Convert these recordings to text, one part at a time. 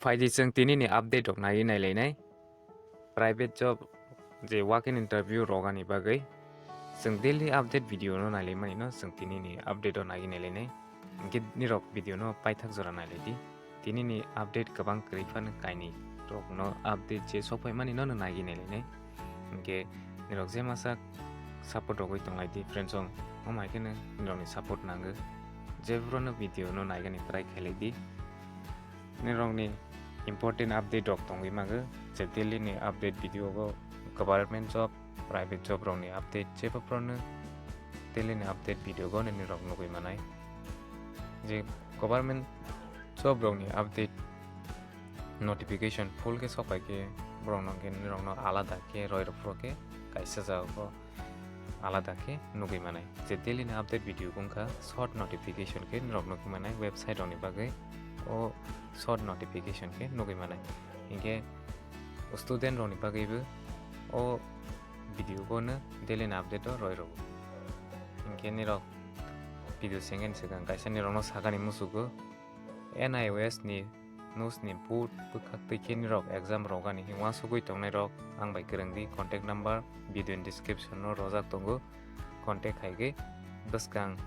फाइदि जों दिनैनि आपडेट दं नायलायनाय प्राइवेट जब जे वाक इन इंटरव्यू रोगानि बागै जों डेली आपडेट भिडिअ नो नायलायमानि न जों दिनैनि आपडेट नायलायनाय इनके निरक भिडिअ नो पाइथाक जरा नायलायदि दिनैनि आपडेट गोबां गैफानो काइनि रक न आपडेट जे सफायमानि न नायलायनाय इनके निरक जे मासा सपोर्ट होगै दंलायदि फ्रेंड्स हमायखनो निरकनि सपोर्ट नांगो जेफ्रो नो भिडिअ नो नायगानि ट्राइ खालायदि nirokni important update dok tongui maga je daily ni update video go government job private job rok ni update jephro prono daily ni update video go nirok nugui manai je government job rok ni update notification full ke sopai ke brong nong ke nirok no alada ke roya phro ke kaisa jaga ko alada ke nugui manai je daily ni update video gongka short notification ke nirok nugui manai website rok ni bagai o short notification ke nugui manai inke student rok ni bagaibo o video ko no daily update roi rok inke nirok video sengen segang kaisa nirok no sagani musugo NIOS ni news ni boot bukhak tike nirok exam rogani hingwa sugui tongnai rok ang bai kerengdi contact number video in description no rojak tongo contact haige bwskang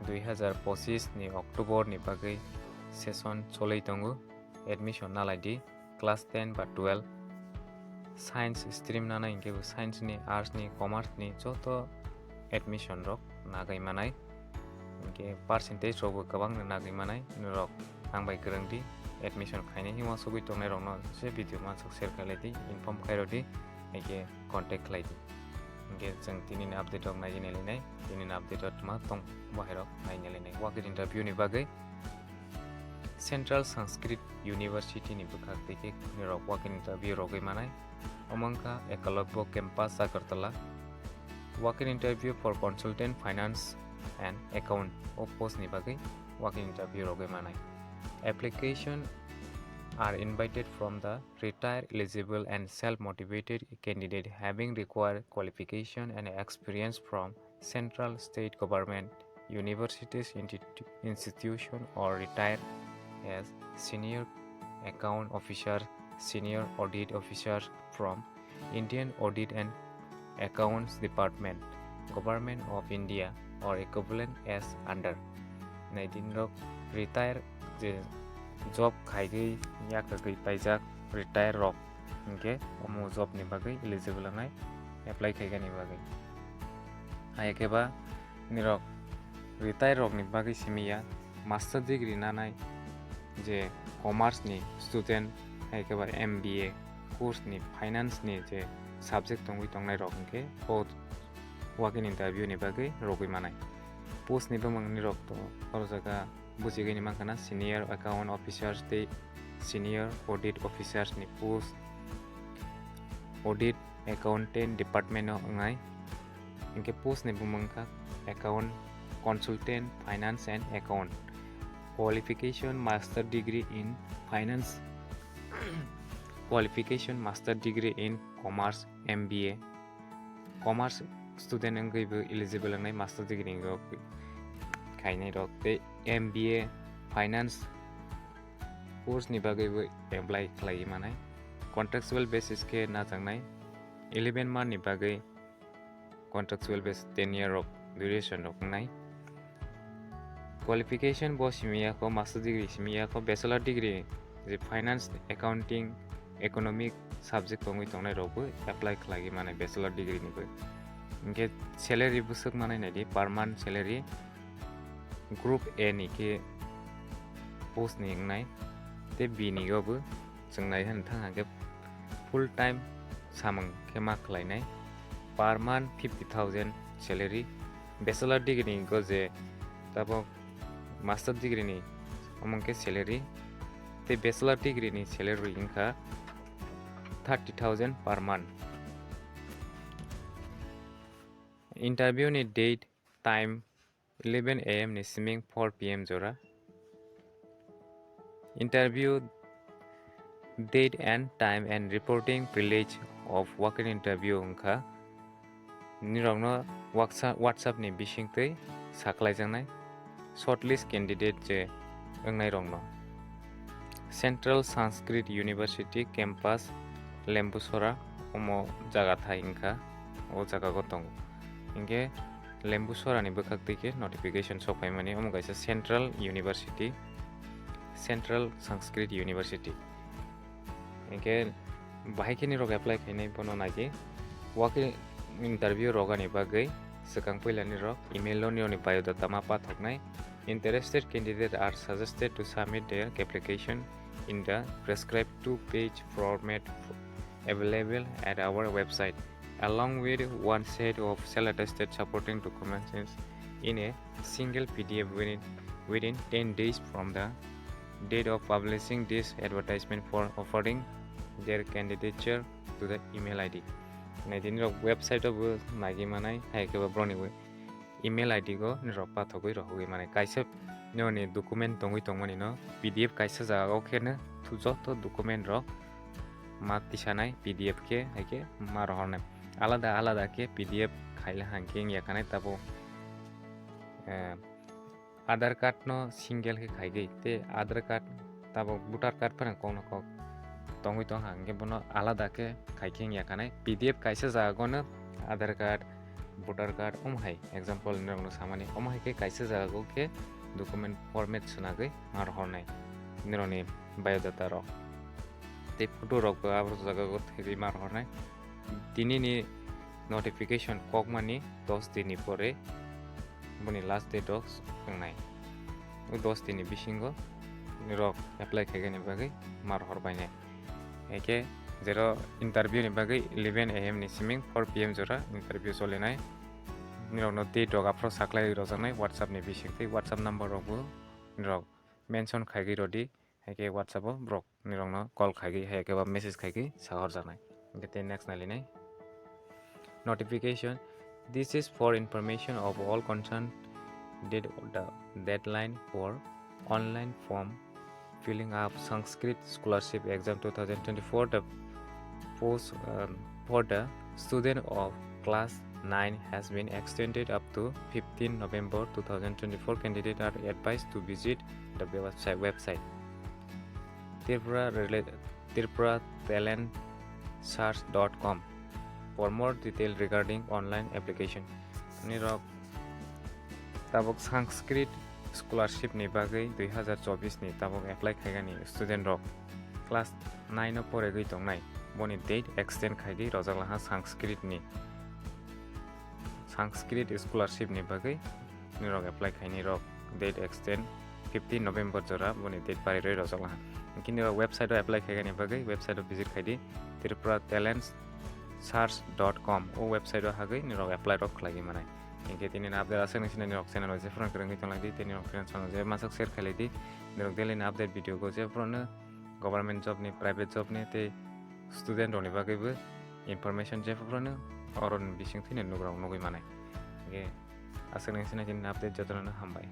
2025 ni October ni bagai session cholai tongo admission nalaidi class 10 ba 12 science stream nana inke science ni arts ni commerce ni joto admission rok nagai manai inke percentage rok gobang nagai manai rok ang bai kerengdi admission khaine hima sugui tongnai rok no se video ma share khailadi inform khairodi inke contact khailadi inke jeng tini ni update rok nainai tini ni update rok ma tong bahirok nainai wakil interview ni bagai Central Sanskrit University ni bukhak tike nirok walk in interview rogai manai omangka ekalogbo campus Kwtal walk in interview for consultant finance and account o post ni bagai walk in interview rogai manai application are invited from the retired eligible and self-motivated candidate having required qualification and experience from central state government universities institution or retired as senior account officer, senior audit officer from Indian Audit and Accounts Department, Government of India or equivalent as under. Naidin rok retire je job khaigi yakagai paijak retire rok inke omo job ni bagai eligible ngai apply khaigani bagai. Ayakeba nirok retire rok ni bagai simiya master degree nanai J commerce नि student एकेबारे MBA course नि finance नि जे subject तंगनाय रक के बहुत वाक in interview नि बागै रोगै मानाय पोस्ट नि बमंग नि रक तो और जगह बुझिगैनि माखाना सीनियर अकाउंट ऑफिसर्स ते सीनियर ऑडिट ऑफिसर्स नि पोस्ट ऑडिट अकाउंटेंट डिपार्टमेंट न अंगाय इनके पोस्ट नि बमंग का account consultant finance and account qualification master degree in finance qualification master degree in commerce MBA commerce student angaibo eligible ngai master degree rok khainai rok te MBA finance course ni bagaibo apply khlai manai contractual basis ke na jangnai 11 month ni bagai contractual basis 10 year rok duration rok nai qualification bo simia ko master degree simia ko bachelor degree je finance accounting economic subject tongui tongnai robo apply khlagi mane bachelor degree ni bo inke salary busuk mane nai per month salary group A ni ke post ni ngai te B ni go bo jungnai han thanga ke full time samang ke ma khlainai per month 50,000 salary bachelor degree go je tabo master degree ni among ke salary te bachelor degree ni salary inka 30,000 per month interview ni date time 11 AM ni siming 4 PM jora interview date and time and reporting privilege of walk-in interview unka nirokno WhatsApp ni bisingtei saklai jangnai shortlist candidate je angnai rongno Central Sanskrit University campus Lembusora omo jaga thai ingkha o jaga go tongo ingke Lembusora ni bokak tike notification sofaimani omo kaisa Central University Central Sanskrit University ingke bahai kini rok apply khainai bono nagi wake interview rogani bagai sekang puilani rok email ni biodata ma pathoknai. Interested candidates are suggested to submit their application in the prescribed 2-page format available at our website, along with one set of self-attested supporting documents in a single PDF within 10 days from the date of publishing this advertisement for offering their candidature to the email ID. Naidini website of nagi manai haikeba broni email ID go nirok pathogoi rohoi mane kaisa noni document tongui tongmani no PDF kaisa jaga okene thu joto document rok ma tisanai PDF ke haike ma rohornai alada ke PDF khaila hangking yakanai tabo Aadhaar card no single ke khaigei te Aadhaar card tabo voter card phan kong no kok tongui tong hangke bono alada ke khaiking yakanai PDF kaisa jaga go no Aadhaar card voter card omohai example nirokno samani omohai ke kaisa jaga go ke document format sunagai mar hornai nironi biodata rok te photo rok abro jaga go thegi mar hornai tini ni notification kokmani 10 dini pore boni last date of nai 10 dini bisingo nirok apply khaigani bagai mar horbaine eke zero interview ni bagai 11 am ni siming 4 pm jora interview solenai nirok no date rok afro saklai rojaknai WhatsApp ni bisingtei WhatsApp number rok bo nirok mention khaigi rodi haike WhatsApp o brok nirok no call khaigi haike ba message khaigi sahor janai gete next nalinai notification. This is for information of all concerned date the deadline for online form filling up Sanskrit scholarship exam 2024 the post for the student of class 9 has been extended up to 15 November 2024. Candidates are advised to visit the website Tripura talentsearch.com for more detail regarding online application. Nirok tabok Sanskrit scholarship ni bagai 2024 ni tabok apply khaigani student rok class 9 o pore gei tongnai boni date extend khaigi rojakla Sanskrit ni Sanskrit scholarship ni bagai nirok apply khaini rok date extend 15 November jora boni date pari roi rojakla kini website o apply khaigani bagai website o visit khaidi Tripura talentsearch.com o website o hagai nirok apply rok khlagi manai ingke tini na update asang sini nirok channel o jephro kereng tong lagi tini nirok friends channel je masak share khalaidi nirok daily na update video go jephro no government job ni private job ni te student roni bagai bo information jephro no oron bising thine nugrang nugui manai ge asang sini update jotonw hambai.